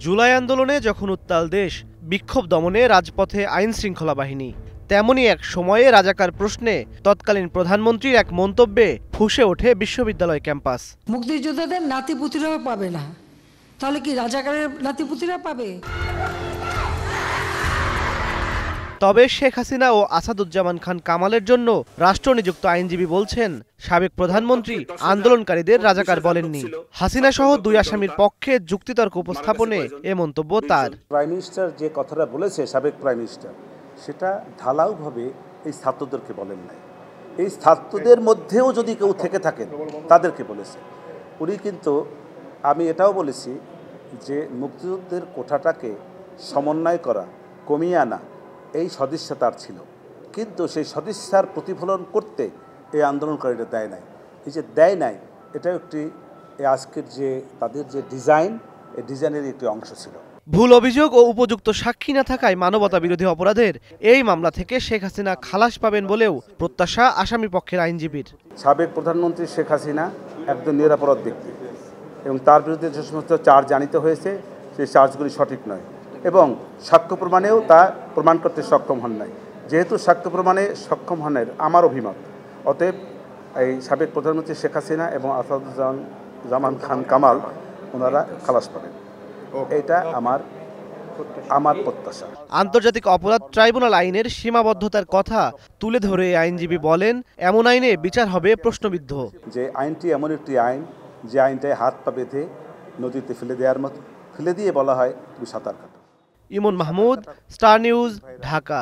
জুলাই আন্দোলনে যখন উত্তাল দেশ, বিক্ষোভ দমনে রাজপথে আইন শৃঙ্খলা বাহিনী, তেমনই এক সময়ে রাজাকার প্রশ্নে তৎকালীন প্রধানমন্ত্রীর এক মন্তব্যে ফুঁসে ওঠে বিশ্ববিদ্যালয় ক্যাম্পাস। মুক্তিযোদ্ধাদের নাতিপুতিরাও পাবে না, তাহলে কি রাজাকারের নাতিপুতিরা পাবে? তবে শেখ হাসিনা ও আসাদুজ্জামান খান কামালের জন্য রাষ্ট্রনিযুক্ত আইনজীবী বলছেন, সাবেক প্রধানমন্ত্রী আন্দোলনকারীদের রাজাকার বলেননি। হাসিনা সহ দুই আসামির পক্ষে যুক্তিতর্ক উপস্থাপনে এ মন্তব্য তার। প্রাইম মিনিস্টার যে কথাটা বলেছে, সাবেক প্রাইম মিনিস্টার, সেটা ঢালাওভাবে এই ছাত্রদেরকে বলেন নাই। এই ছাত্রদের মধ্যেও যদি কেউ থেকে থাকেন তাদেরকে বলেছে উনি। কিন্তু আমি এটাও বলেছি যে মুক্তিযুদ্ধের কোঠাটাকে সমন্বয় করা, কমিয়ে আনা, এই সদিচ্ছা তার ছিল, কিন্তু সেই সদিচ্ছার প্রতিফলন করতে এই আন্দোলনকারীরা দেয় নাই। এই যে দেয় নাই, এটা একটি আজকের যে তাদের যে ডিজাইন, এই ডিজাইনের একটি অংশ ছিল। ভুল অভিযোগ ও উপযুক্ত সাক্ষী না থাকায় মানবতা বিরোধী অপরাধের এই মামলা থেকে শেখ হাসিনা খালাস পাবেন বলেও প্রত্যাশা আসামি পক্ষের আইনজীবীর। সাবেক প্রধানমন্ত্রী শেখ হাসিনা একজন নিরপরাধ ব্যক্তি এবং তার বিরুদ্ধে যে সমস্ত চার্জ আনিত হয়েছে সেই চার্জগুলি সঠিক নয় এবং সাক্ষ্য প্রমাণেও তা প্রমাণ করতে সক্ষম হন নাই। যেহেতু সাক্ষ্য প্রমাণে সক্ষম হনের আমার অভিমত, অতএব এই সাবেক প্রধানমন্ত্রী শেখ হাসিনা এবং আসাদুজ্জামান খান কামাল ওনারা খালাস পাবেন, এটা আমার প্রত্যাশা। আন্তর্জাতিক অপরাধ ট্রাইব্যুনাল আইনের সীমাবদ্ধতার কথা তুলে ধরে আইনজীবী বলেন, এমন আইনে বিচার হবে প্রশ্নবিদ্ধ। যে আইনটি এমন একটি আইন, যে আইনটায় হাত পা বেঁধে নদীতে ফেলে দেওয়ার মতো, ফেলে দিয়ে বলা হয় তুমি সাঁতার কাটো। ইমন মাহমুদ, স্টার নিউজ, ঢাকা।